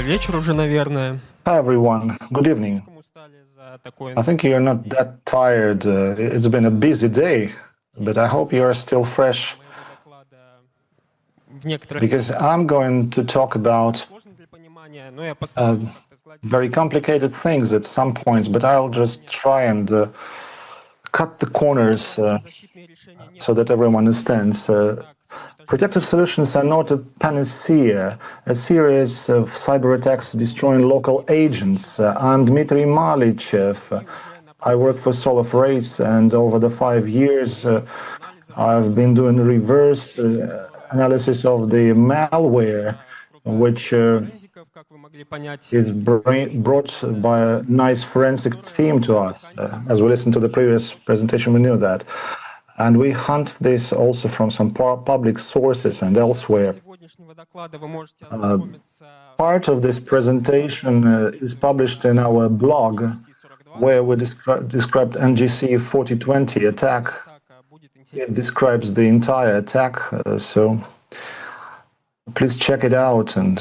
вечер уже, наверное. Hi everyone, good evening. I think you're not that tired. It's been a busy day, but I hope you are still fresh because I'm going to talk about very complicated things at some points, but I'll just try and cut the corners so that everyone understands. Protective solutions are not a panacea, a series of cyber attacks destroying local agents. I'm Dmitry Malichev. I work for Solar Race, and over the 5 years I've been doing reverse analysis of the malware, which is brought by a nice forensic team to us. As we listened to the previous presentation, we knew that. And we hunt this also from some public sources and elsewhere. Part of this presentation is published in our blog, where we described NGC 4020 attack. It describes the entire attack, so please check it out, and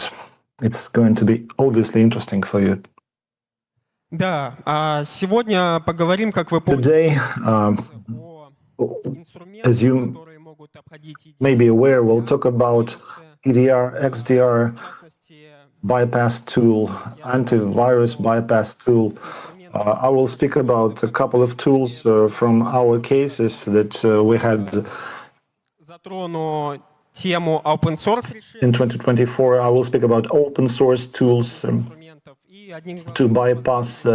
it's going to be obviously interesting for you. Today, as you may be aware, we'll talk about EDR, XDR bypass tool, antivirus bypass tool. I will speak about a couple of tools from our cases that we had in 2024. I will speak about open source tools to bypass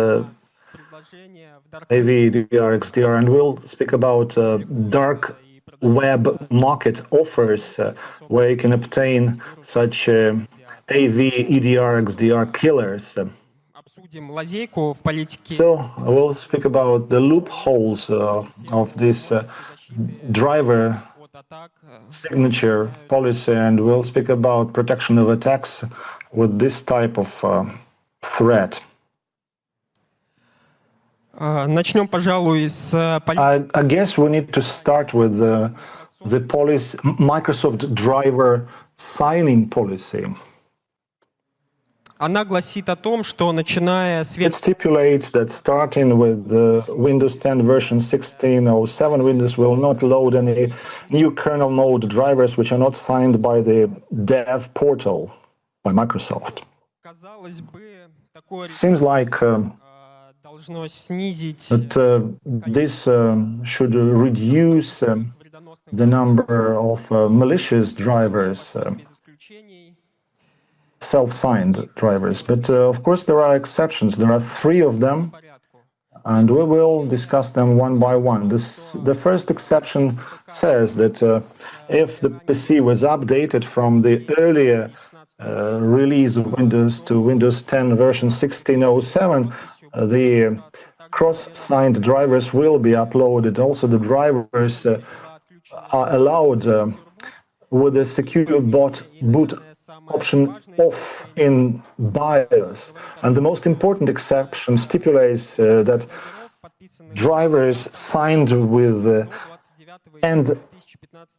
AV, EDR, XDR, and we'll speak about dark web market offers where you can obtain such AV, EDR, XDR killers. So we'll speak about the loopholes of this driver signature policy, and we'll speak about protection of attacks with this type of threat. I guess we need to start with the policy, Microsoft driver signing policy. It stipulates that starting with Windows 10 version 16.07, Windows will not load any new kernel mode drivers which are not signed by the dev portal by Microsoft. Seems like that this should reduce the number of malicious drivers, self-signed drivers. But of course there are exceptions. There are 3 of them, and we will discuss them one by one. The first exception says that if the PC was updated from the earlier release of Windows to Windows 10 version 16.07, the cross-signed drivers will be uploaded. Also, the drivers are allowed with the secure boot option off in BIOS. And the most important exception stipulates that drivers signed with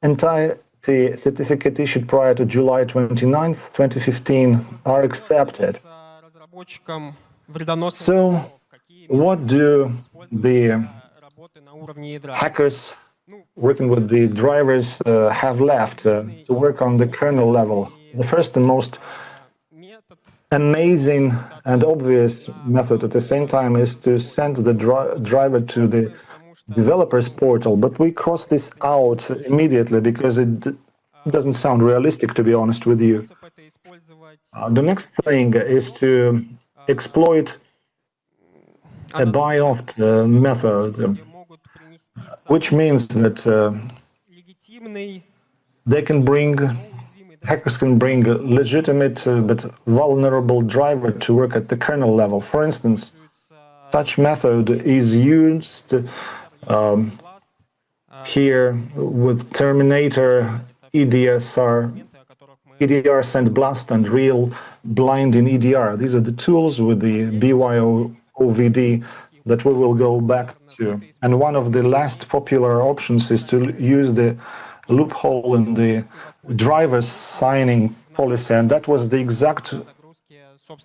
entirety certificate issued prior to July 29th, 2015 are accepted. So, what do the hackers working with the drivers have left to work on the kernel level? The first and most amazing and obvious method at the same time is to send the driver to the developers portal, but we cross this out immediately because it doesn't sound realistic, to be honest with you. The next thing is to exploit a buy-off method, which means that hackers can bring a legitimate but vulnerable driver to work at the kernel level. For instance, such method is used here with Terminator, EDR Send Blast, and Real Blind in EDR. These are the tools with the BYOVD that we will go back to. And one of the last popular options is to use the loophole in the driver signing policy, and that was the exact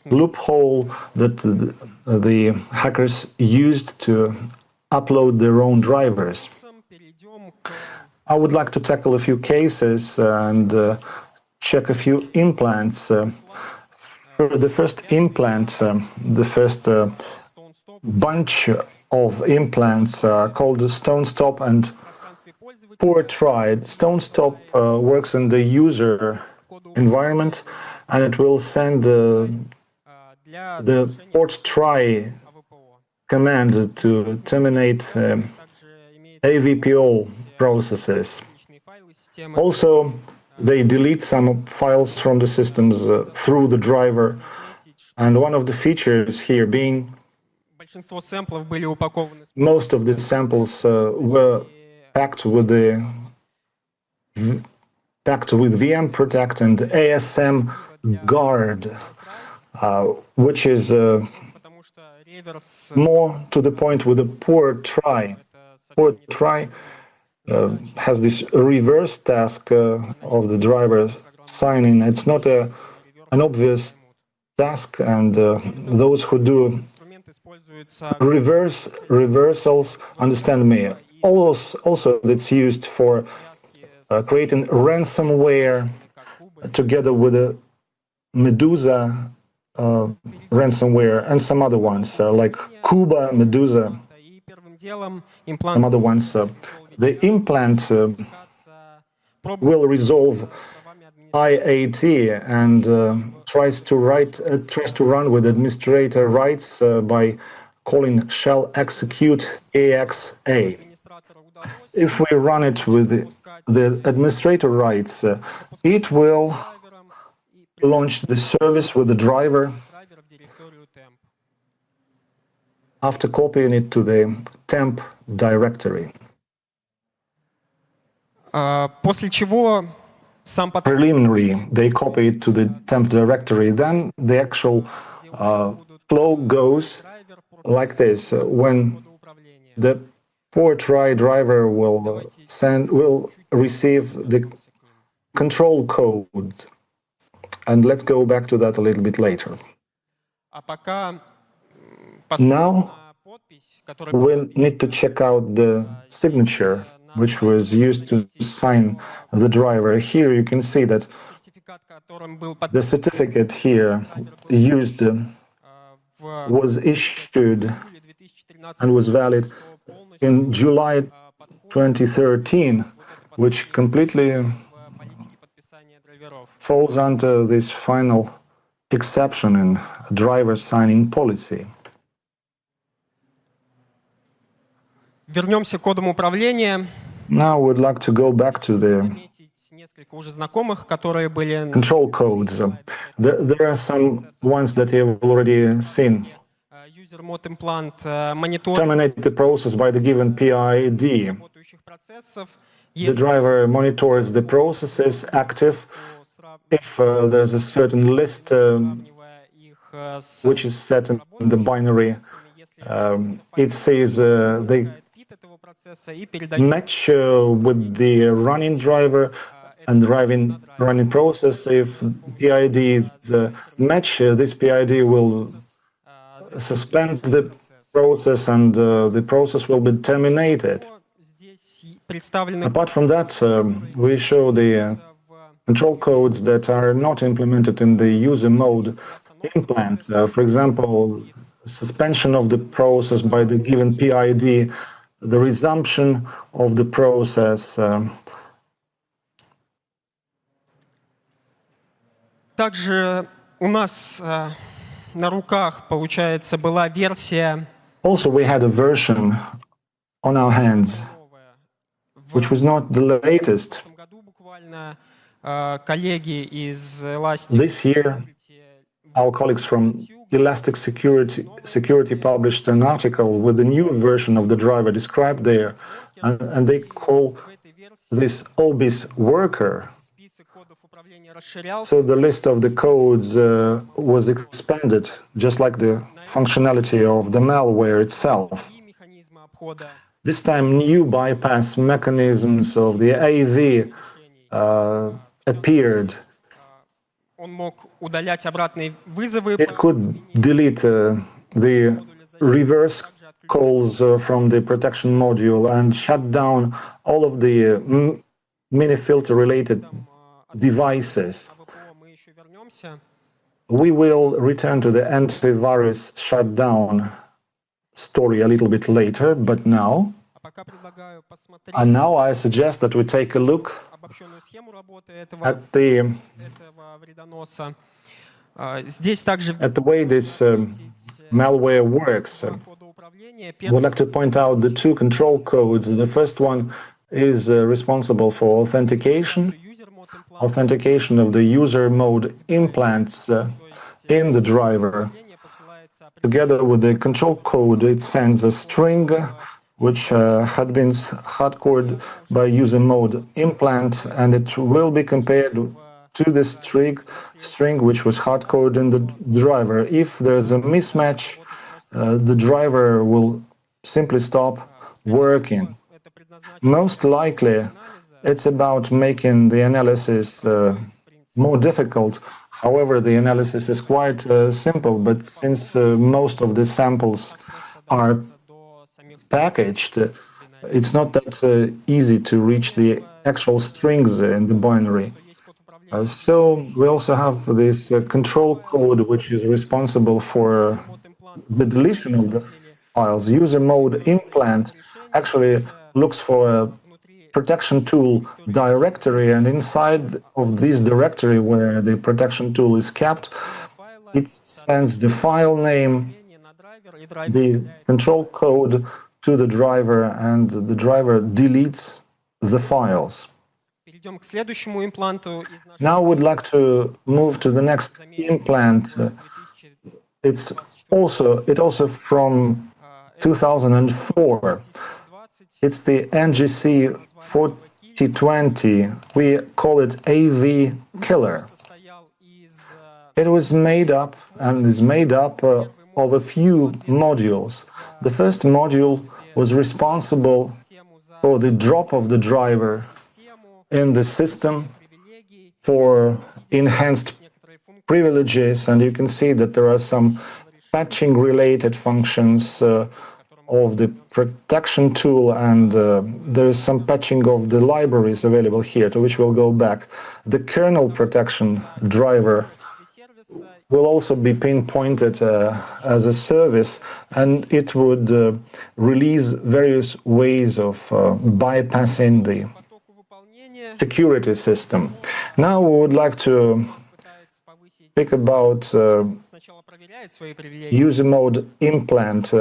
loophole that the hackers used to upload their own drivers. I would like to tackle a few cases and check a few implants. For the first implant, the first bunch of implants are called the Stone Stop and Port Try. Stone Stop works in the user environment, and it will send the Port Try command to terminate AVPO processes. Also, they delete some files from the systems through the driver, and one of the features here being most of the samples were packed with VM Protect and ASM Guard, which is more to the point with the Port Try. Port Try has this reverse task of the driver signing. It's not an obvious task, and those who do reversals understand me. Also, it's used for creating ransomware together with a Medusa ransomware and some other ones like Cuba, Medusa, some other ones. The implant will resolve IAT and tries to run with administrator rights by calling shell execute AXA. If we run it with the administrator rights, it will launch the service with the driver after copying it to the temp directory. Preliminary, they copy it to the temp directory. Then the actual flow goes like this. When the Port Try driver will receive the control code, and let's go back to that a little bit later. Now we need to check out the signature which was used to sign the driver. Here you can see that the certificate here used was issued and was valid in July 2013, which completely falls under this final exception in driver signing policy. Вернемся к кодам управления. Now we'd like to go back to the control codes. There are some ones that you have already seen. Terminate the process by the given PID. The driver monitors the processes active. If there's a certain list which is set in the binary, it says they match with the running driver and the running process. If PIDs match, this PID will suspend the process and the process will be terminated. Apart from that, we show the control codes that are not implemented in the user mode implant. For example, suspension of the process by the given PID, the resumption of the process. Также у нас на руках, получается, была версия. Also, we had a version on our hands, which was not the latest. This year, our colleagues from Elastic Security published an article with the new version of the driver described there, and they call this OBIS worker. So the list of the codes was expanded, just like the functionality of the malware itself. This time, new bypass mechanisms of the AV appeared. Он мог удалять обратные вызовы. It could delete the reverse calls from the protection module and shut down all of the mini-filter related devices. АВПО мы еще вернемся. We will return to the antivirus shutdown story a little bit later, but now, А пока предлагаю посмотреть and now I suggest that we take a look обобщенную схему работы этого at the вредоноса. Здесь также way this malware works. кода управления. I would like to point out the two control codes. The first one is responsible for authentication of the user mode implants in the driver. Together with the control code, it sends a string which had been hardcoded by user mode implant, and it will be compared to the string which was hardcoded in the driver. If there's a mismatch, the driver will simply stop working. Most likely, it's about making the analysis more difficult. However, the analysis is quite simple, but since most of the samples are packaged, it's not that easy to reach the actual strings in the binary. So we also have this control code, which is responsible for the deletion of the files. User mode implant actually looks for a protection tool directory, and inside of this directory where the protection tool is kept, it sends the file name, the control code to the driver, and the driver deletes the files. Now we'd like to move to the next implant. It also from 2004. It's the NGC 4020. We call it AV Killer. It was made up and is made up of a few modules. The first module was responsible for the drop of the driver in the system, for enhanced privileges, and you can see that there are some patching related functions of the protection tool, and there is some patching of the libraries available here, to which we'll go back. The kernel protection driver will also be pinpointed as a service, and it would release various ways of bypassing the security system. Now we would like to speak about user mode implant,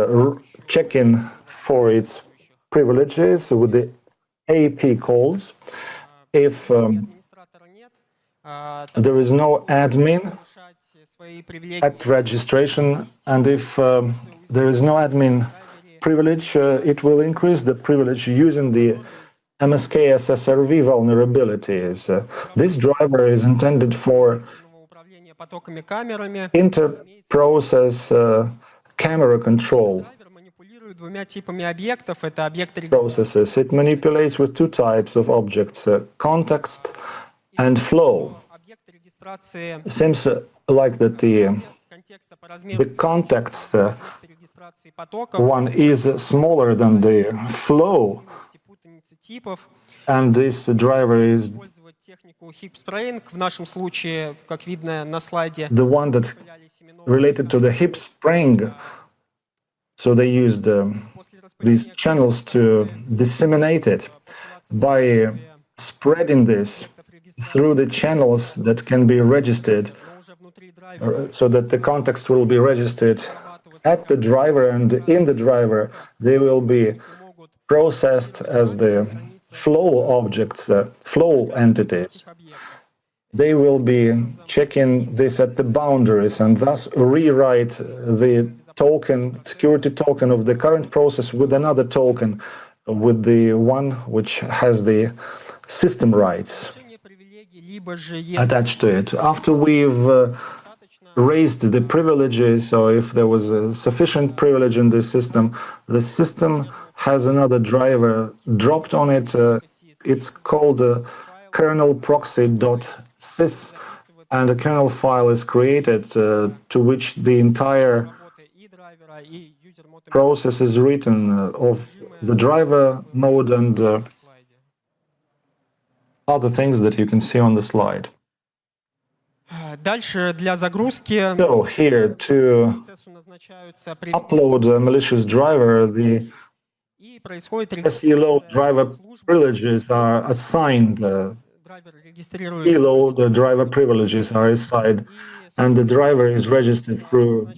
checking for its privileges with the AP calls. If there is no admin at registration, and if there is no admin privilege, it will increase the privilege using the MSK SSRV vulnerabilities. This driver is intended for inter-process camera control processes. It manipulates with two types of objects, context and flow. Seems like that the context one is smaller than the flow, and this driver is the one that related to the hip spring. So they used these channels to disseminate it by spreading this through the channels that can be registered, so that the context will be registered at the driver, and in the driver they will be processed as the flow objects, flow entities. They will be checking this at the boundaries and thus rewrite the token, security token of the current process with another token, with the one which has the system rights attached to it. After we've raised the privileges, or if there was a sufficient privilege in the system has another driver dropped on it. It's called kernel proxy.sys, and a kernel file is created to which the entire process is written of the driver mode and other things that you can see on the slide. Дальше для загрузки So here, to процессу назначаются upload a malicious driver, the и происходит SELO driver privileges are assigned. драйвер регистрирует SELO, the driver privileges are assigned, and the driver is registered through.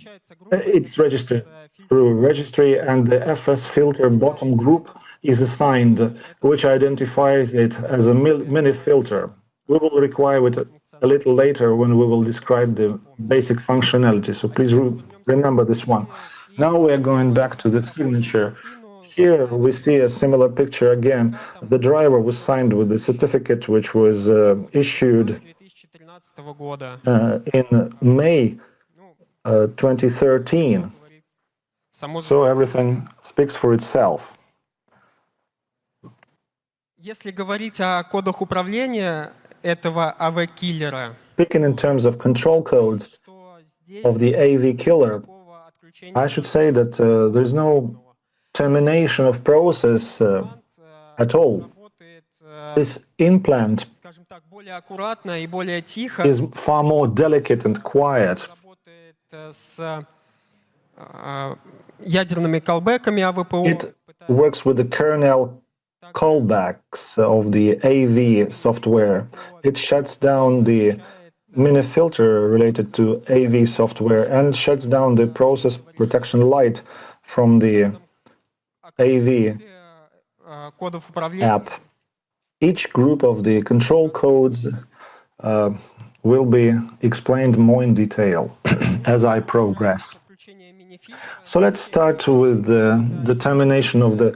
It's registered through registry, and the FS filter bottom group is assigned, which identifies it as a mini filter. We will require it a little later when we will describe the basic functionality, so please remember this one. Now we are going back to the signature. Here we see a similar picture again. The driver was signed with the certificate which was issued in May 2013. So everything speaks for itself. Если говорить о кодах управления этого AV-киллера, Speaking in terms of control codes of the AV killer, I should say that there's no termination of process at all. This implant скажем так, более аккуратно и более тихо is far more delicate and quiet. работает с ядерными callback'ами AVPO. It works with the kernel callbacks of the AV software. It shuts down the mini filter related to AV software and shuts down the process protection light from the AV кодов управления. app. Each group of the control codes will be explained more in detail as I progress. So let's start with the termination of the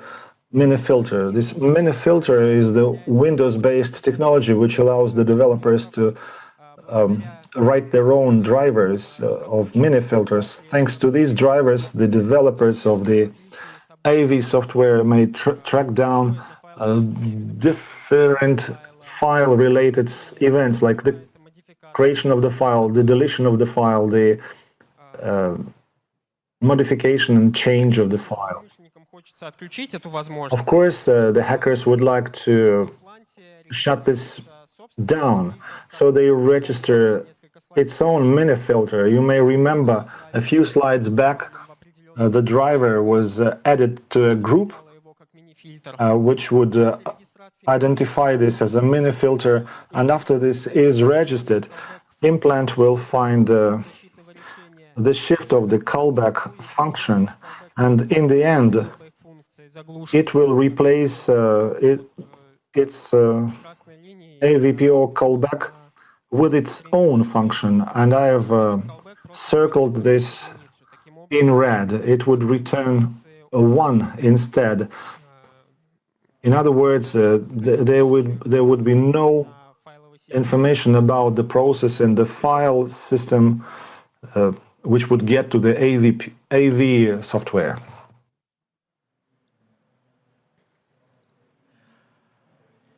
mini filter. This mini filter is the Windows-based technology which allows the developers to write their own drivers of mini filters. Thanks to these drivers, the developers of the AV software may track down different file-related events like the creation of the file, the deletion of the file, the modification and change of the file. Of course, the hackers would like to shut this down, so they register its own mini filter. You may remember a few slides back, the driver was added to a group which would identify this as a mini filter, and after this is registered, implant will find the shift of the callback function, and in the end it will replace its AVPO callback with its own function, and I have circled this in red. It would return a 1 instead. In other words, there would be no information about the process in the file system which would get to the AV software.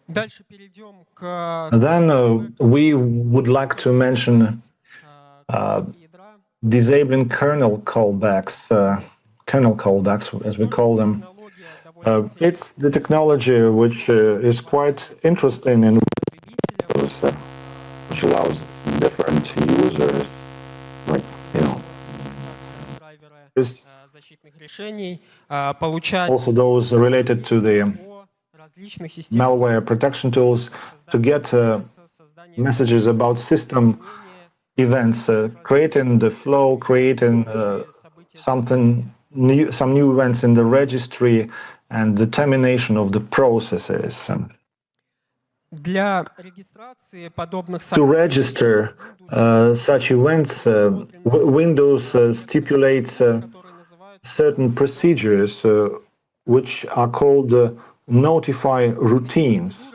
Then we would like to mention disabling kernel callbacks as we call them. It's the technology which is quite interesting in Windows, which allows different users, like, also those related to the malware protection tools, to get messages about system events, creating the flow, creating some new events in the registry, and the termination of the processes. To register such events, Windows stipulates certain procedures which are called notify routines.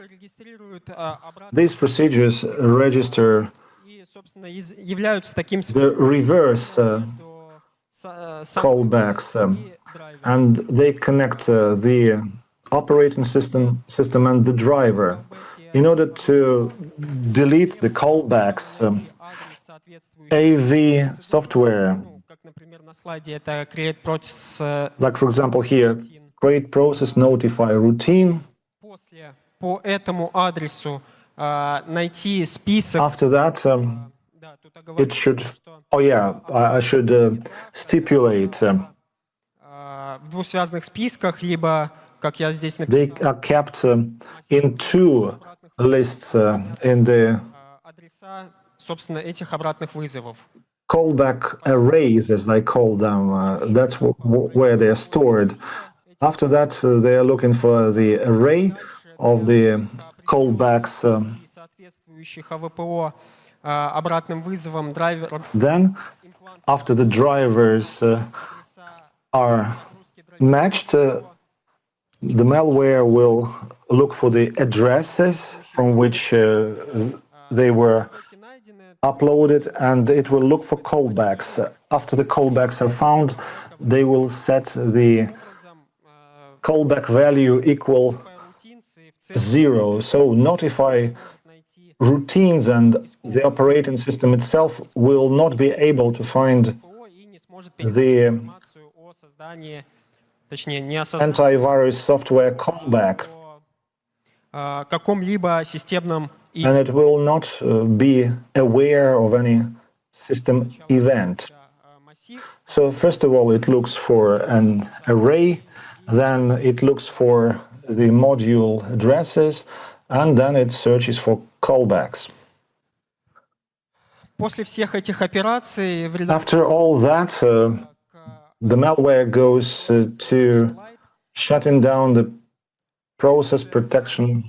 These procedures register the reverse callbacks, and they connect the operating system and the driver. In order to delete the callbacks, AV software, Ну, как, например, на слайде это create process like for example here, create process notify routine. после по этому адресу найти список. After that, Да, тут it оговорка, should, что oh yeah, I should stipulate в двусвязных списках, либо, как я здесь they написал, are kept in two lists in the адреса, собственно, этих обратных вызовов. callback arrays, as I call them. That's where they are stored. After that, they are looking for the array of the callbacks. И соответствующих АВПО обратным вызовом драйвер. Then, after the drivers are matched, the malware will look for the addresses from which they were uploaded, and it will look for callbacks. After the callbacks are found, they will set the callback value equal 0. So notify routines and the operating system itself will not be able to find the antivirus software callback, каком-либо системном and it will not be aware of any system event. So first of all, it looks for an array, then it looks for the module addresses, and then it searches for callbacks. После всех этих операций After all that, the malware goes to shutting down the process protection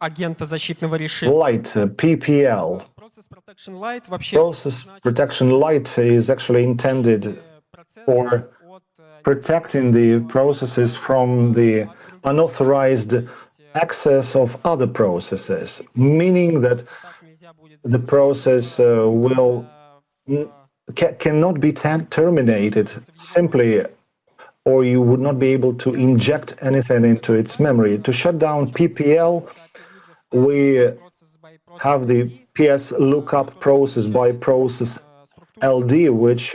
агента защитного решения. light, PPL. Process Protection Light вообще Process protection light is actually intended for protecting the processes from the unauthorized access of other processes, meaning that the process cannot be terminated simply, or you would not be able to inject anything into its memory. To shut down PPL, we have the PS lookup process by process LD, which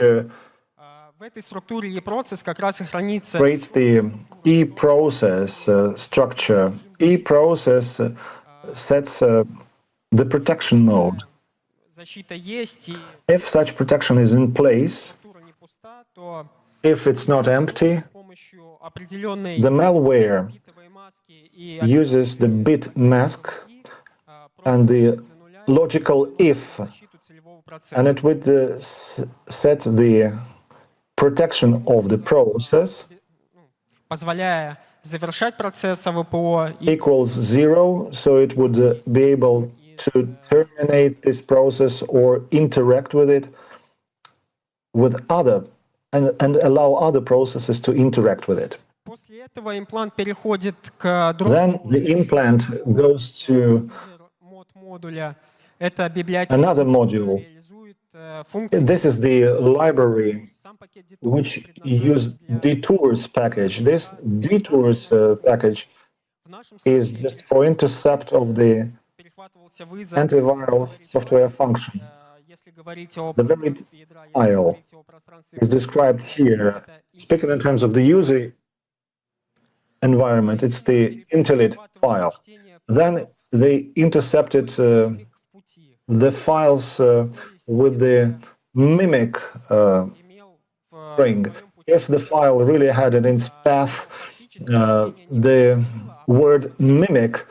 в этой структуре e-process как раз и хранится creates the e-process structure. E-process sets the protection mode. защита есть, и If such protection is in place, структура не пуста, то if it's not empty, с помощью определенной the malware битовой маски и uses the bit mask and the logical if, защиту целевого процесса. and it would set the protection of the process Позволяя завершать процесс АВПО и equals 0, so it would be able to terminate this process or interact with it with other and allow other processes to interact with it. после этого имплант переходит к Then другому the implant goes to модуля. Это библиотека, another module. реализует функции. This is the library Сам пакет which use detours package. This detours package в нашем is just for intercept of the перехватывался вызов. antiviral software function. Если говорить о The very пространстве ядра, если file говорить о пространстве is described here. Speaking in terms of the user environment, it's the interlit file. Then they intercepted в пути, the files with the mimic имел в string. If the file really had in its path the word mimic,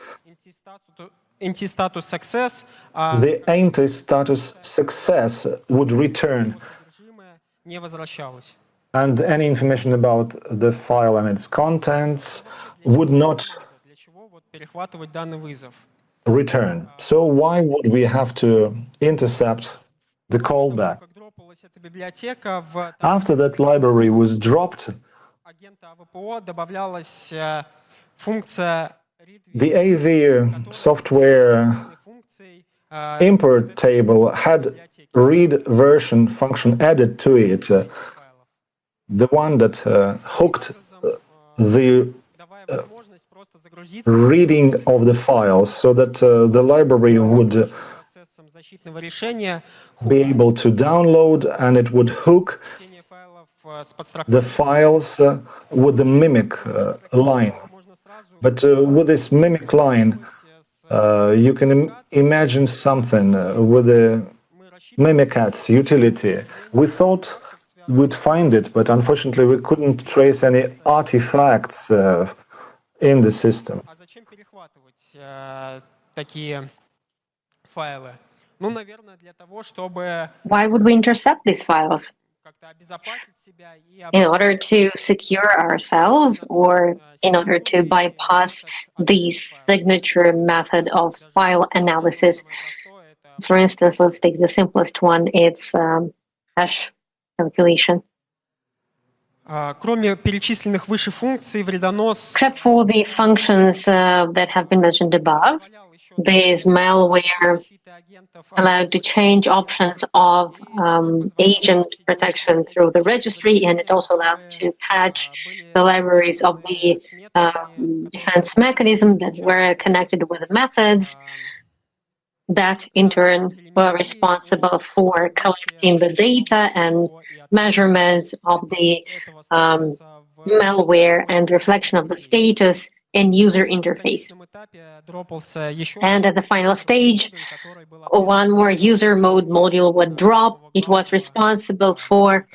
anti-status success, а the anti-status success would return, содержимое не возвращалось. and any information about the file and its contents would not Для чего вот перехватывать данный вызов? return. So why would we have to intercept the callback? Как дропалась эта библиотека, в After that library was dropped, агента АВПО добавлялась функция the AV software функций import table had read version function added to it, the one that hooked the давая возможность просто загрузиться reading of the files so that the library would процесс защитного решения be able to download, and it would hook чтение файлов с the подстраховкой. files with the mimic line. Можно сразу But with this mimic line, you can imagine something with the Mimikatz utility. We thought we'd find it, but unfortunately we couldn't trace any artifacts in the system. А зачем перехватывать такие файлы? Ну, наверное, для того, чтобы Why would we intercept these files? как-то обезопасить себя и In order to secure ourselves or in order to bypass the signature method of file analysis? For instance, let's take the simplest one, it's hash calculation. Кроме перечисленных выше функций, вредонос Except for the functions that have been mentioned above, this malware allowed to change options of agent protection through the registry, and it also allowed to patch the libraries of the defense mechanism that were connected with the methods that in turn were responsible for collecting the data and measurement of the malware and reflection of the status in user interface. And at the final stage, one more user mode module would drop. It was responsible for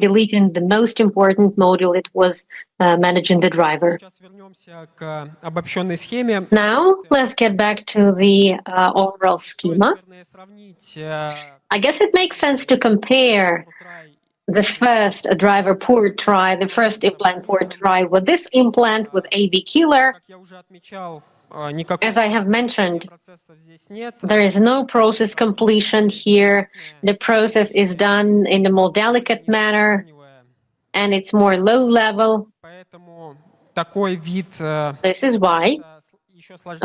deleting the most important module. It was managing the driver. Now, let's get back to the overall schema. I guess it makes sense to compare the first driver port try, the first implant port try with this implant with AV killer. As I have mentioned, there is no process completion here. The process is done in a more delicate manner, and it's more low level. This is why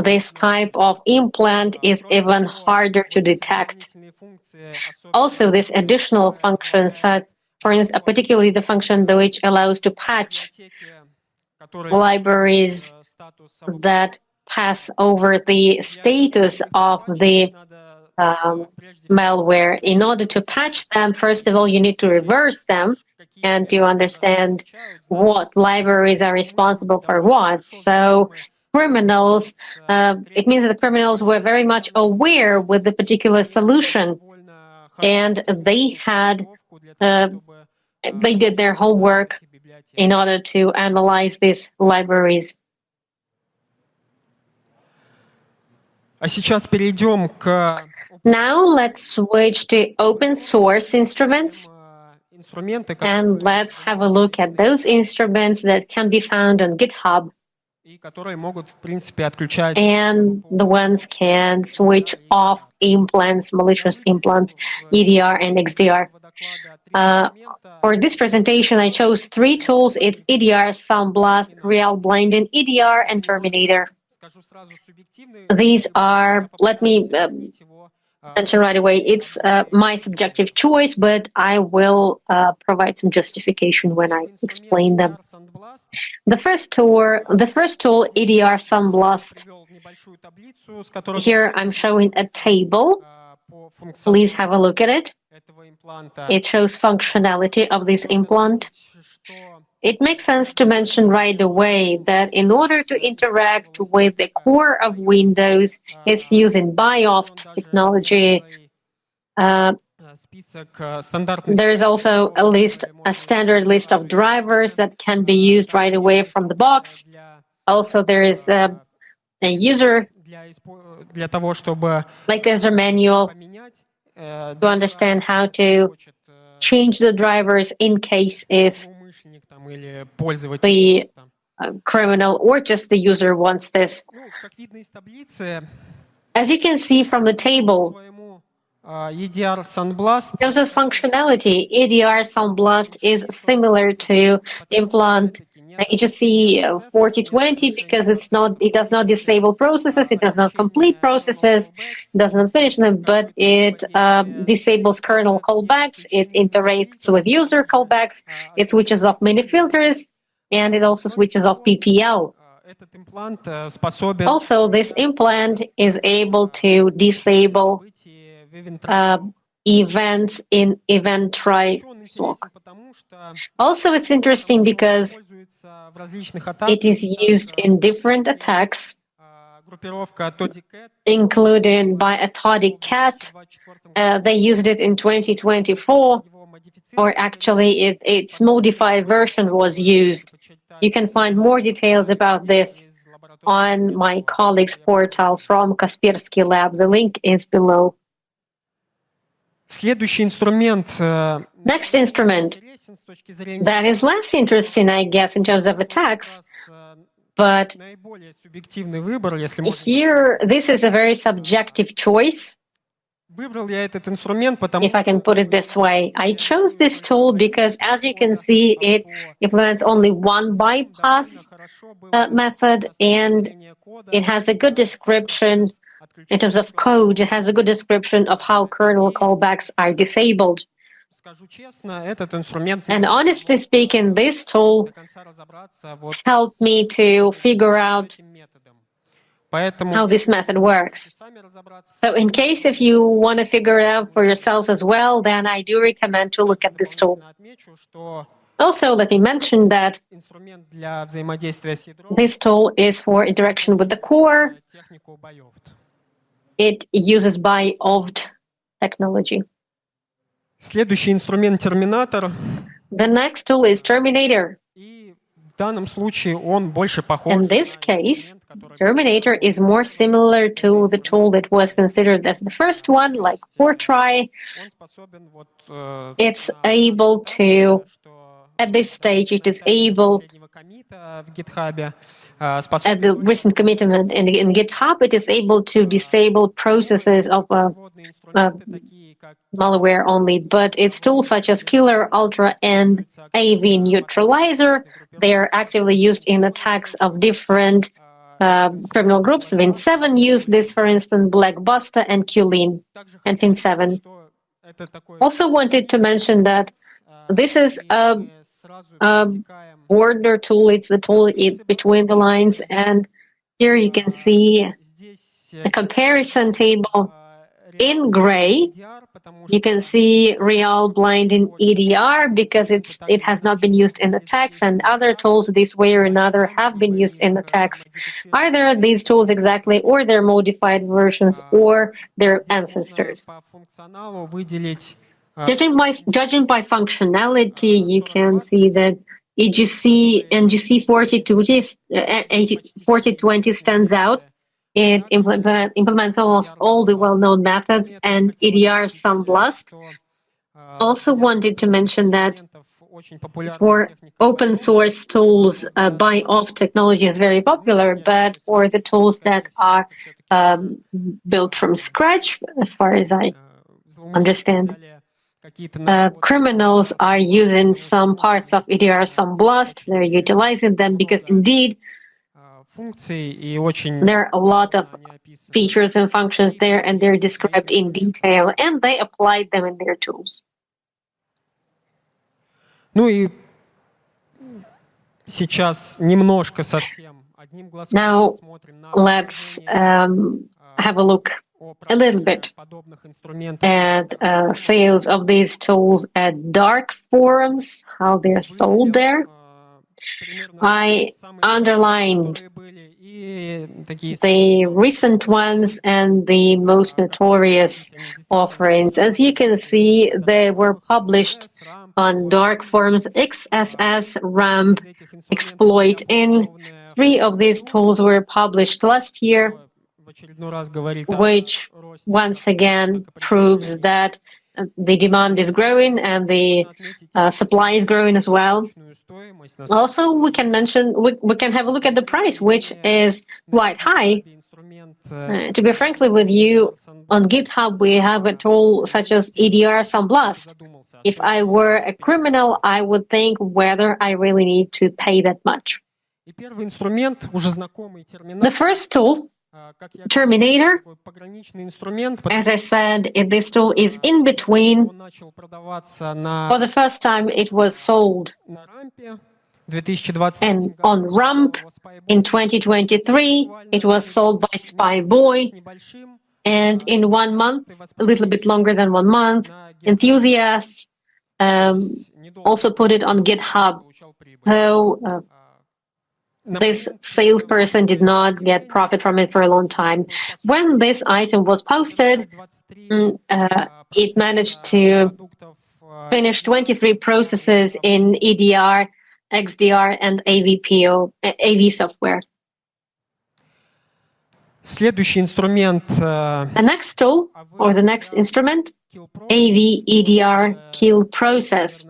this type of implant is even harder to detect. Also, this additional function, for instance, particularly the function which allows to patch libraries that pass over the status of the malware. In order to patch them, first of all, you need to reverse them and to understand what libraries are responsible for what. So criminals, it means that the criminals were very much aware with the particular solution, and they had they did their homework in order to analyze these libraries. Now let's switch to open source instruments, and let's have a look at those instruments that can be found on GitHub, and the ones can switch off implants, malicious implants, EDR and XDR. For this presentation, I chose 3 tools. It's EDR, SunBlast, Real Blinding, EDR, and Terminator. These are, let me mention right away, it's my subjective choice, but I will provide some justification when I explain them. The first tool, EDR SunBlast. Here I'm showing a table. Please have a look at it. It shows functionality of this implant. It makes sense to mention right away that in order to interact with the core of Windows, it's using BIOFT technology. There is also a standard list of drivers that can be used right away from the box. Also, there is a user manual to understand how to change the drivers in case if the criminal or just the user wants this. As you can see from the table, in terms of functionality, EDR SunBlast is similar to implant HSC 4020 because it does not disable processes, it does not complete processes, does not finish them, but it disables kernel callbacks, it interacts with user callbacks, it switches off many filters, and it also switches off PPL. Also, this implant is able to disable events in event try log. Also, it's interesting because it is used in different attacks, including by Atodic Cat. They used it in 2024, or actually its modified version was used. You can find more details about this on my colleague's portal from Kaspersky Lab. The link is below. Next instrument that is less interesting, I guess, in terms of attacks, but here this is a very subjective choice. If I can put it this way, I chose this tool because, as you can see, it implements only one bypass method, and it has a good description in terms of code. It has a good description of how kernel callbacks are disabled. And honestly speaking, this tool helped me to figure out how this method works. So in case if you want to figure it out for yourselves as well, then I do recommend to look at this tool. Also, let me mention that this tool is for interaction with the core. It uses BiOVT technology. The next tool is Terminator. In this case, Terminator is more similar to the tool that was considered as the first one, like Fortry. It's able to, at this stage, it is able, at the recent commitment in GitHub, it is able to disable processes of malware only, but its tools such as Killer, Ultra, and AV Neutralizer, they are actively used in attacks of different criminal groups. Win7 used this, for instance, Blackbuster and Qlean and Pin7. Also wanted to mention that this is a border tool. It's the tool between the lines, and here you can see the comparison table. In gray, you can see real blind in EDR because it has not been used in attacks, and other tools this way or another have been used in attacks. Either these tools exactly, or their modified versions, or their ancestors. Judging by functionality, you can see that EGC and GC 4020 stands out. It implements almost all the well-known methods, and EDR SunBlast. Also wanted to mention that for open source tools, BiOVT technology is very popular, but for the tools that are built from scratch, as far as I understand, criminals are using some parts of EDR SunBlast. They're utilizing them because indeed there are a lot of features and functions there, and they're described in detail, and they applied them in their tools. Now, let's have a look a little bit at sales of these tools at dark forums, how they're sold there. I underlined the recent ones and the most notorious offerings. As you can see, they were published on dark forums, XSS, RAMP, Exploit. In 3 of these tools were published last year, which once again proves that the demand is growing and the supply is growing as well. Also, we can mention, we can have a look at the price, which is quite high. To be frankly with you, on GitHub, we have a tool such as EDR SunBlast. If I were a criminal, I would think whether I really need to pay that much. The first tool, Terminator, as I said, this tool is in between. For the first time, it was sold And on Rump in 2023, it was sold by Spy Boy. And in 1 month, a little bit longer than 1 month, enthusiasts also put it on GitHub. So this salesperson did not get profit from it for a long time. When this item was posted, it managed to finish 23 processes in EDR, XDR, and AV software. The next tool, or the next instrument, AV EDR kill process,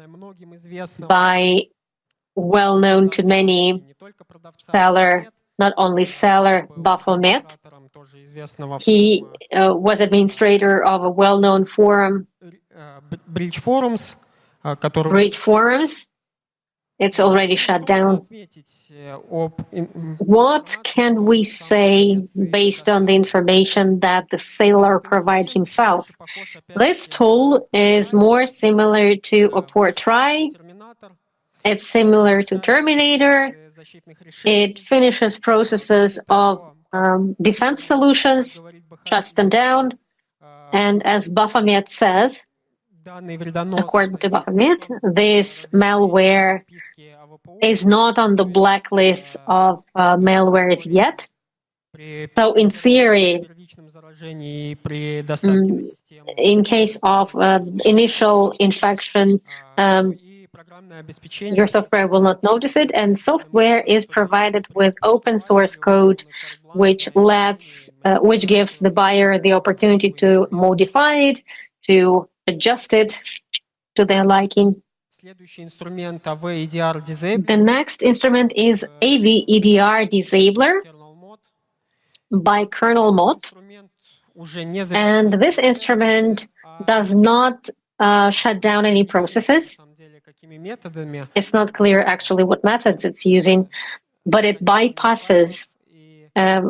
by well-known to many seller, not only seller, Baphomet. He was administrator of a well-known forum, Breach Forums. It's already shut down. What can we say based on the information that the sailor provides himself? This tool is more similar to Opportry. It's similar to Terminator. It finishes processes of defense solutions, shuts them down, and as Baphomet says, according to Baphomet, this malware is not on the blacklist of malwares yet. So in theory, in case of initial infection, your software will not notice it, and software is provided with open source code, which gives the buyer the opportunity to modify it, to adjust it to their liking. The next instrument is AV EDR Disabler by Kernel Mod. And this instrument does not shut down any processes. It's not clear actually what methods it's using, but it bypasses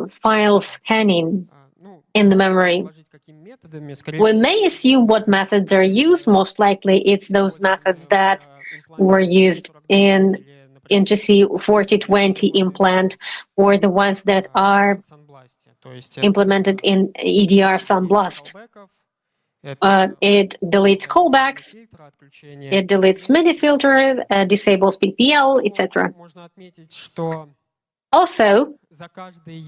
file scanning in the memory. We may assume what methods are used. Most likely it's those methods that were used in NGC 4020 implant, or the ones that are implemented in EDR Sunblast. It deletes callbacks, it deletes MIDI filter, disables PPL, etc. Also,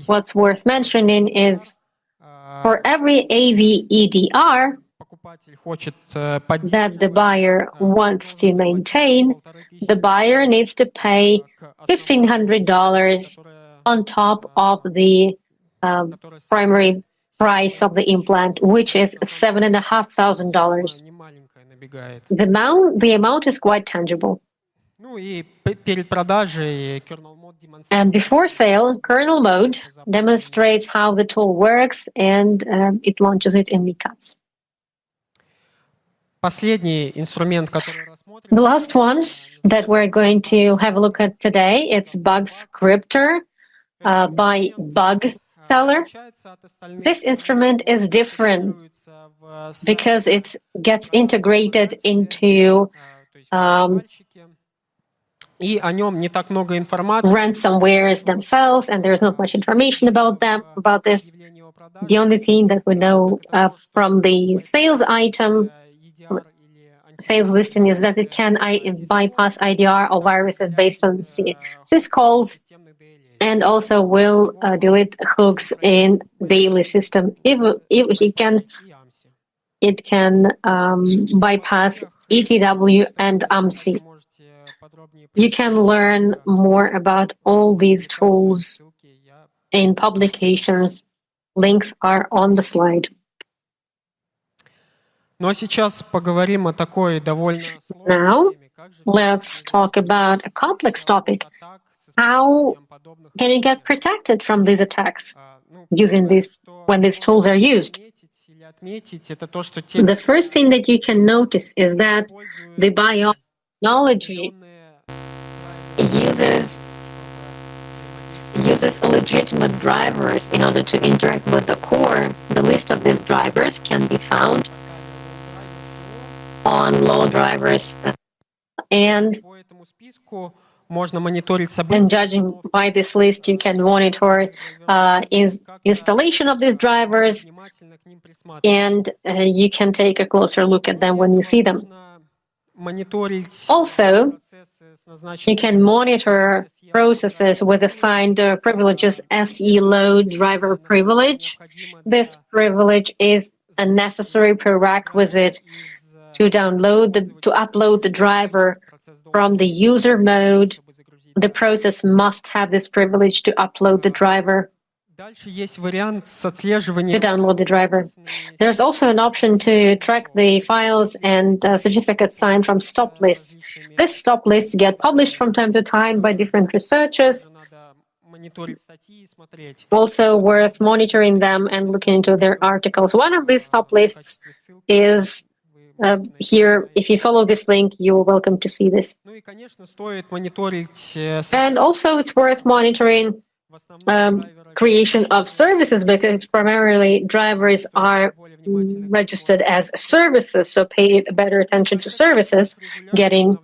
what's worth mentioning is for every AV EDR that the buyer wants to maintain, the buyer needs to pay $1,500 on top of the primary price of the implant, which is $7,500. The amount is quite tangible. And before sale, Kernel Mode demonstrates how the tool works, and it launches it in Micats. The last one that we're going to have a look at today, it's Bug Scripter by Bug Seller. This instrument is different because it gets integrated into ransomwares themselves, and there's not much information about this. The only thing that we know from the sales item, sales listing, is that it can bypass IDR or viruses based on syscalls, and also will delete hooks in daily system. If it can bypass ETW and AMSI. You can learn more about all these tools in publications. Links are on the slide. Now, let's talk about a complex topic. How can you get protected from these attacks when these tools are used? The first thing that you can notice is that the biotechnology uses legitimate drivers in order to interact with the core. The list of these drivers can be found on low drivers, and можно мониторить And события. judging by this list, you can monitor installation of these drivers, Внимательно к ним присматриваться. and you can take a closer look at them when you see them. Можно мониторить Also, процессы с you назначенным can monitor processes with assigned privileges, SE load driver privilege. This privilege is a necessary prerequisite to upload the driver from the user mode. The process must have this privilege to upload the driver, Дальше есть вариант с to отслеживанием. download the driver. There's also an option to track the files and certificates signed from stop lists. These stop lists get published from time to time by different researchers. Надо мониторить статьи и смотреть. Also worth monitoring them and looking into their articles. One of these stop lists is here. If you follow this link, you're welcome to see this. Ну и, конечно, стоит мониторить And also it's worth monitoring в основном creation of services, because primarily drivers are registered as services, so pay better attention to services getting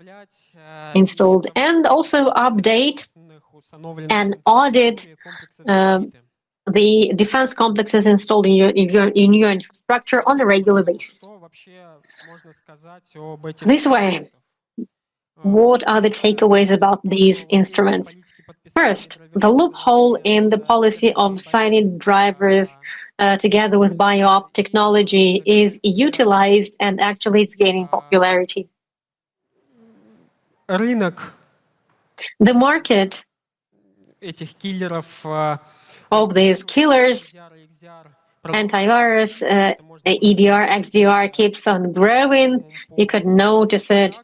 installed, and also update and audit the defense complexes installed in your infrastructure on a regular basis. This way, what are the takeaways about these instruments? First, the loophole in the policy of signing drivers together with BIOP technology is utilized, and actually it's gaining popularity. Рынок The market этих киллеров of these killers, antivirus, EDR, XDR keeps on growing. You could notice it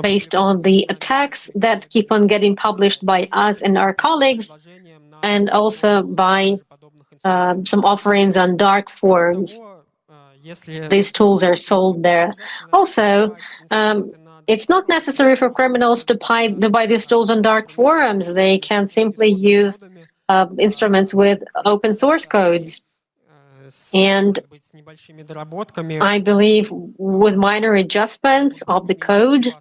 based on the attacks that keep on getting published by us and our colleagues, and also by some offerings on dark forums. These tools are sold there. Also, it's not necessary for criminals to buy these tools on dark forums. They can simply use instruments with open source codes. And I believe with minor adjustments of the code,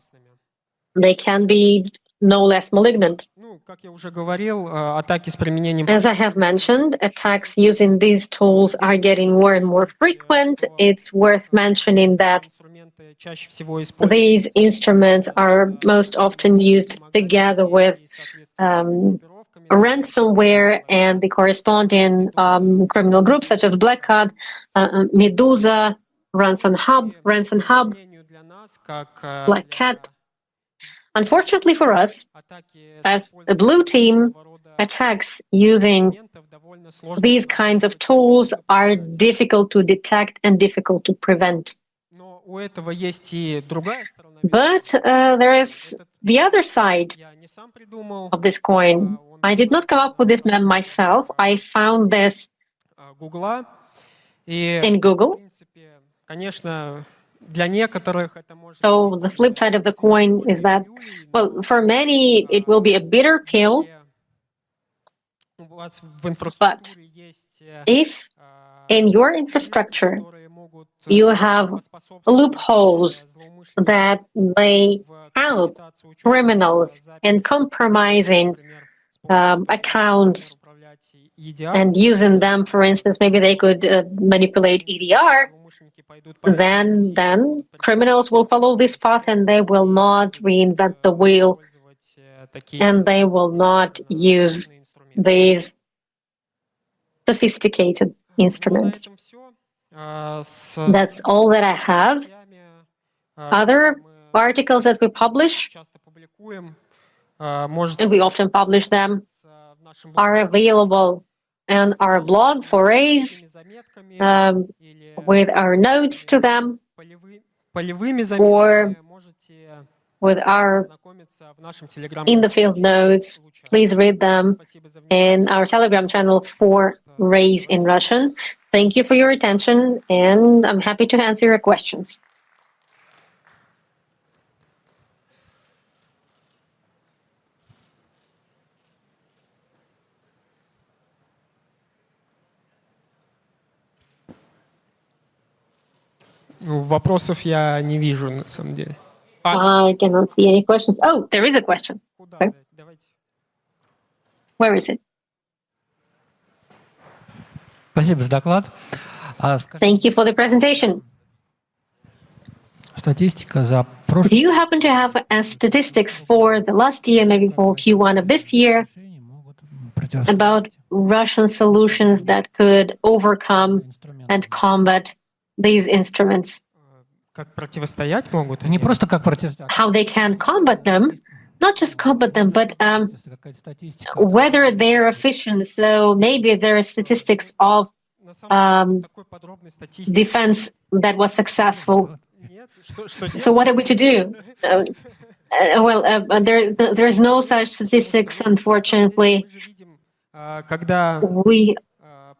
they can be no less malignant. As I have mentioned, attacks using these tools are getting more and more frequent. It's worth mentioning that these instruments are most often used together with ransomware and the corresponding criminal groups such as Black Hat, Medusa, Ransom Hub, Black Cat. Unfortunately for us, as a blue team, attacks using these kinds of tools are difficult to detect and difficult to prevent. But there is the other side of this coin. I did not come up with this meme myself. I found this in Google. So the flip side of the coin is that, well, for many, it will be a bitter pill. But if in your infrastructure you have loopholes that may help criminals in compromising accounts and using them, for instance, maybe they could manipulate EDR, then criminals will follow this path and they will not reinvent the wheel, and they will not use these sophisticated instruments. That's all that I have. Other articles that we publish, and we often publish them, are available on our blog for Raise, with our notes to them, or with our in-the-field notes. Please read them in our Telegram channel for Raise in Russian. Thank you for your attention, and I'm happy to answer your questions. Вопросов я не вижу, на самом деле. I cannot see any questions. Oh, there is a question. Okay. Where is it? Спасибо за доклад. Thank you for the presentation. Статистика за Do прошлый you happen to have statistics for the last year, maybe for Q1 of this year, about Russian solutions that could overcome and combat these instruments? Как противостоять могут? Не просто как противостоять. How they can combat them, not just combat them, but Какая-то статистика. whether they're efficient. So maybe there are statistics of На самом деле, такой подробной статистики defense that was successful. нет. Что So what are we to do? There is no such statistics, unfortunately. Мы же видим, когда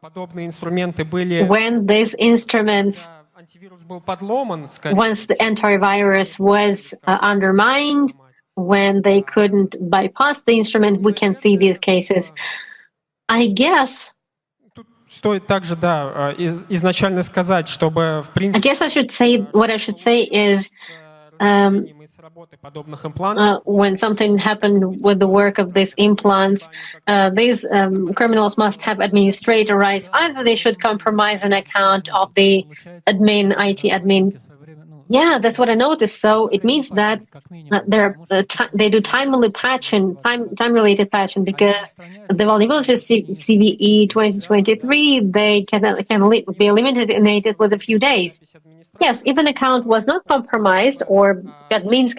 подобные инструменты были, When these instruments, когда антивирус был подломан, скорее, once the antivirus was undermined, when they couldn't bypass the instrument, we can see these cases. I guess тут стоит также, да, изначально сказать, чтобы, в I принципе, guess I should say what I should say is разрешением и с работы подобных имплантов, when something happened with the work of these implants, these criminals must have administrator rights. Either they should compromise an account of the admin, IT admin. Yeah, that's what I noticed. So it means that they do timely patching, time-related patching, because the vulnerability CVE 2023, they can be eliminated with a few days. Yes, if an account was not compromised, or that means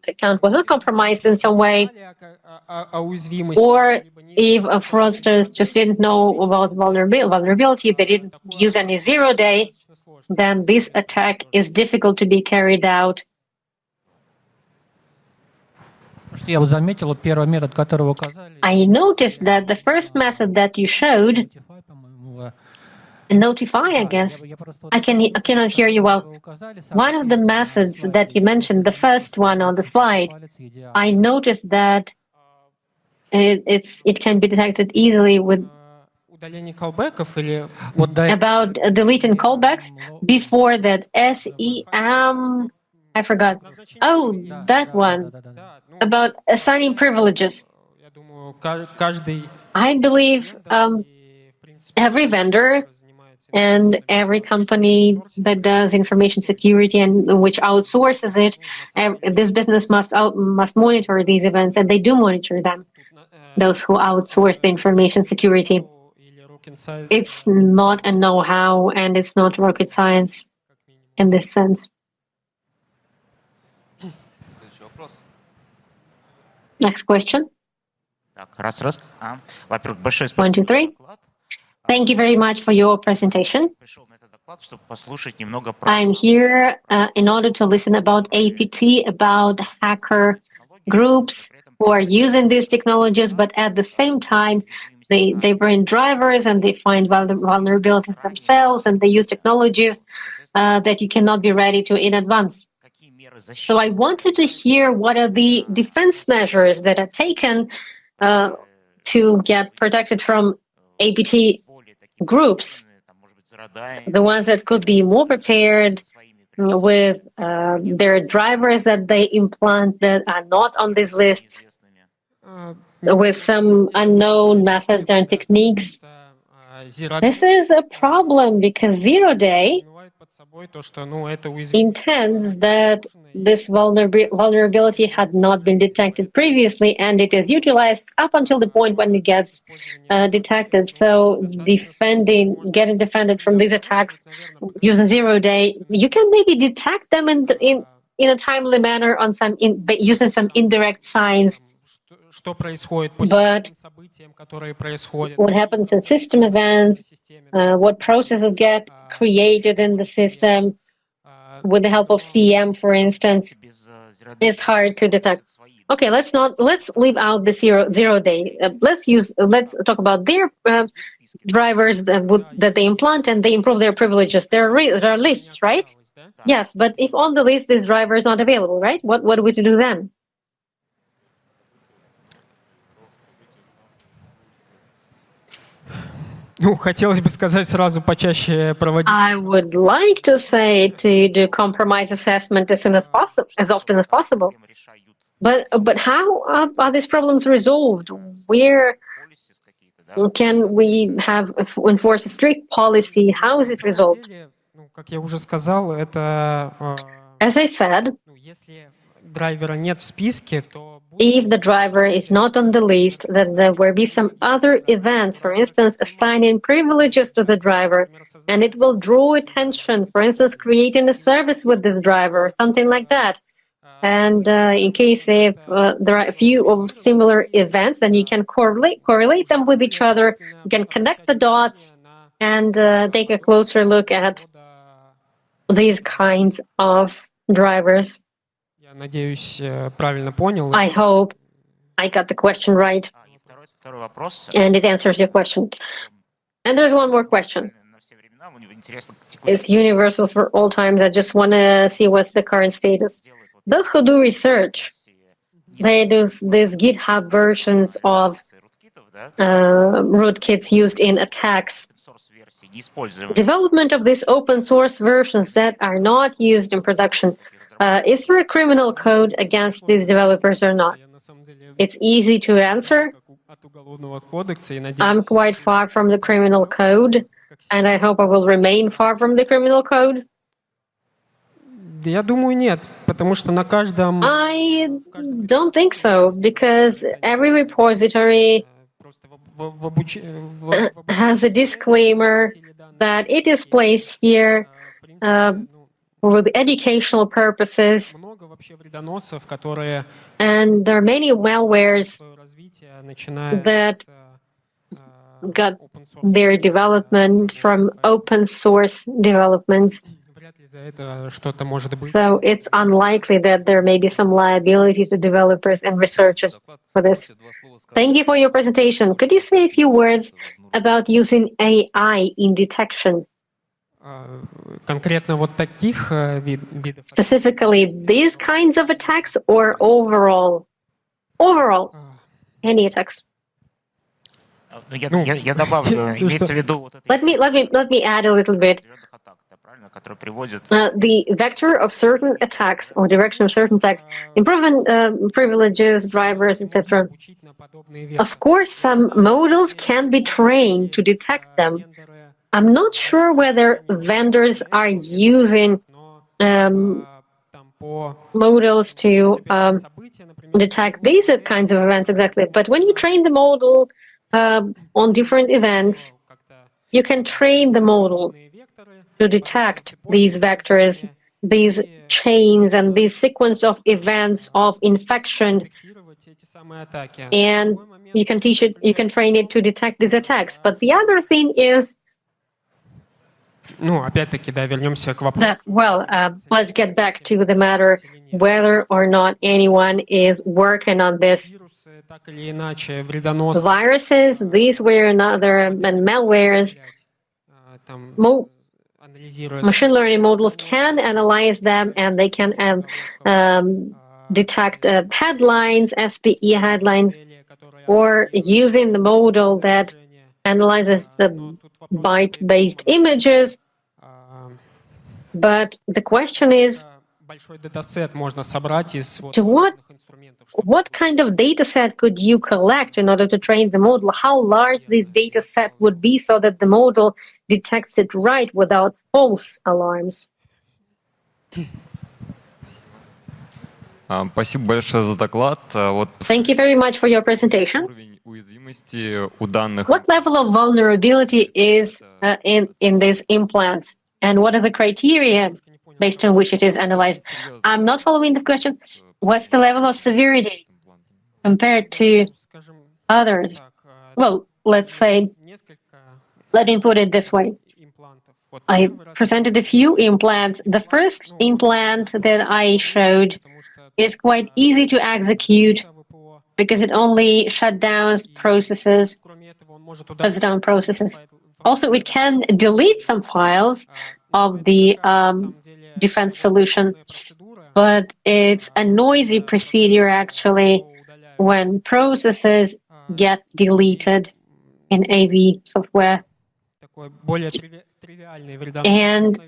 account was not compromised in some way, or if fraudsters just didn't know about vulnerability, they didn't use any zero-day, then this attack is difficult to be carried out. Я вот заметил, первый метод, который вы указали, I noticed that the first method that you showed, notify, I guess, I cannot hear you well. One of the methods that you mentioned, the first one on the slide, I noticed that it can be detected easily with удаление callback'ов или about deleting callbacks. Before that, SEM, I forgot. Oh, that one, about assigning privileges. я думаю, каждый I believe every vendor and every company that does information security and which outsources it, this business must monitor these events, and they do monitor them, those who outsource the information security. It's not a know-how, and it's not rocket science in this sense. Next question. One, two, three. Thank you very much for your presentation. I'm here in order to listen about APT, about hacker groups who are using these technologies, but at the same time, they bring drivers and they find vulnerabilities themselves, and they use technologies that you cannot be ready to in advance. So I wanted to hear what are the defense measures that are taken to get protected from APT groups, the ones that could be more prepared with their drivers that they implant that are not on these lists, with some unknown methods and techniques. This is a problem because zero-day intends that this vulnerability had not been detected previously, and it is utilized up until the point when it gets detected. So getting defended from these attacks using zero-day, you can maybe detect them in a timely manner on using some indirect signs. But what happens in system events, what processes get created in the system with the help of CM, for instance, it's hard to detect. Okay, let's leave out the zero-day. Let's talk about their drivers that they implant, and they improve their privileges. There are lists, right? Yes, but if on the list this driver is not available, right? What are we to do then? Ну, хотелось бы сказать сразу почаще проводить. I would like to say to do compromise assessment as soon as possible, as often as possible. But how are these problems resolved? Where can we have enforce a strict policy? How is it resolved? Ну, как я уже сказал, это As I said, ну, если драйвера нет в списке, то if the driver is not on the list, then there will be some other events, for instance, assigning privileges to the driver, and it will draw attention, for instance, creating a service with this driver, or something like that. And in case if there are a few of similar events, then you can correlate them with each other, you can connect the dots, and take a closer look at these kinds of drivers. я надеюсь, правильно понял. I hope I got the question right, and it answers your question. And there's one more question. It's universal for all times. I just want to see what's the current status. Those who do research, they do these GitHub versions of rootkits used in attacks. Development of these open source versions that are not used in production. Is there a criminal code against these developers or not? It's easy to answer. I'm quite far from the criminal code, and I hope I will remain far from the criminal code. Я думаю, нет, потому что на каждом I don't think so, because every repository has a disclaimer that it is placed here with educational purposes, много вообще вредоносов, которые and there are many malwares свое развитие начинают that got their development from open source developments. вряд ли за это что-то может быть. So it's unlikely that there may be some liability to developers and researchers for this. Thank you for your presentation. Could you say a few words about using AI in detection? Конкретно вот таких видов. Specifically these kinds of attacks or overall any attacks? Я добавлю, имеется в виду вот это Let me add a little bit. который приводит The vector of certain attacks or direction of certain attacks, improving privileges, drivers, etc. Of course, some models can be trained to detect them. I'm not sure whether vendors are using models to detect these kinds of events exactly. But when you train the model on different events, you can train the model to detect these vectors, these chains, and this sequence of events of infection, and you can teach it, you can train it to detect these attacks. But the other thing is Ну, опять-таки, да, вернемся к вопросу. Let's get back to the matter whether or not anyone is working on this. Вирусы, так или иначе, вредоносы, Viruses, these were another, and malwares, там, анализируя machine learning models can analyze them, and they can detect headlines, SPE headlines, or using the model that analyzes the byte-based images. But the question is, большой датасет можно собрать из to what kind of data set could you collect in order to train the model? How large this data set would be so that the model detects it right without false alarms? Спасибо большое за доклад. Вот Thank you very much for your presentation. уровень уязвимости у данных. What level of vulnerability is in this implant? And what are the criteria based on which it is analyzed? I'm not following the question. What's the level of severity compared to others? Well, let's say, let me put it this way. I presented a few implants. The first implant that I showed is quite easy to execute because it only shuts down processes. Also, it can delete some files of the defense solution, but it's a noisy procedure actually when processes get deleted in AV software. And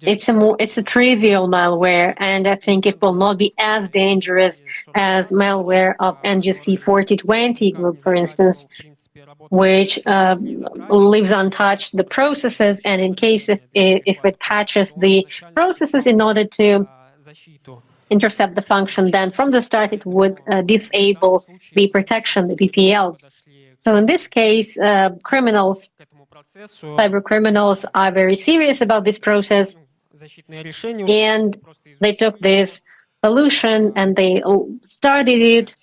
it's a trivial malware, and I think it will not be as dangerous as malware of NGC 4020 group, for instance, which leaves untouched the processes, and in case if it patches the processes in order to intercept the function, then from the start it would disable the protection, the PPL. So in this case, cybercriminals are very serious about this process, and they took this solution and they started it,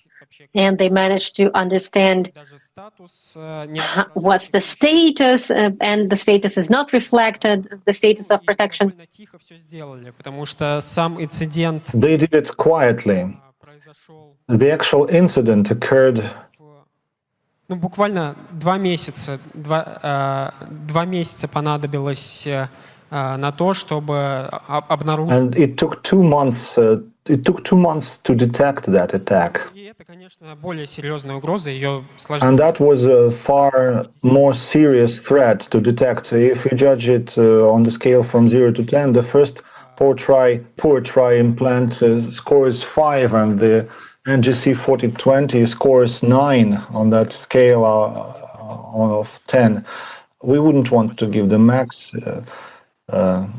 and they managed to understand what's the status, and the status is not reflected, the status of protection. They did it quietly. The actual incident occurred буквально 2 месяца понадобилось на то, чтобы обнаружить. And it took 2 months. It took 2 months to detect that attack. И это, конечно, более серьезная угроза. Ее сложнее. And that was a far more serious threat to detect. If you judge it on the scale from 0 to 10, the first poor try implant scores 5, and the NGC 4020 scores 9 on that scale of 10. We wouldn't want to give the max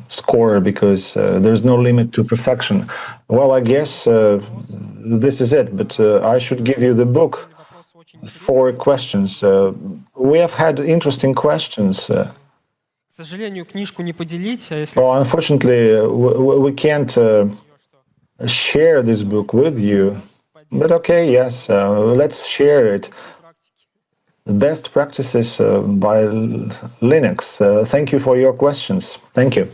score because there's no limit to perfection. Well, I guess this is it, but I should give you the book. 4 questions. We have had interesting questions. К сожалению, книжку не поделить, а если... Well, unfortunately, we can't share this book with you. But okay, yes, let's share it. Best practices by Linux. Thank you for your questions. Thank you.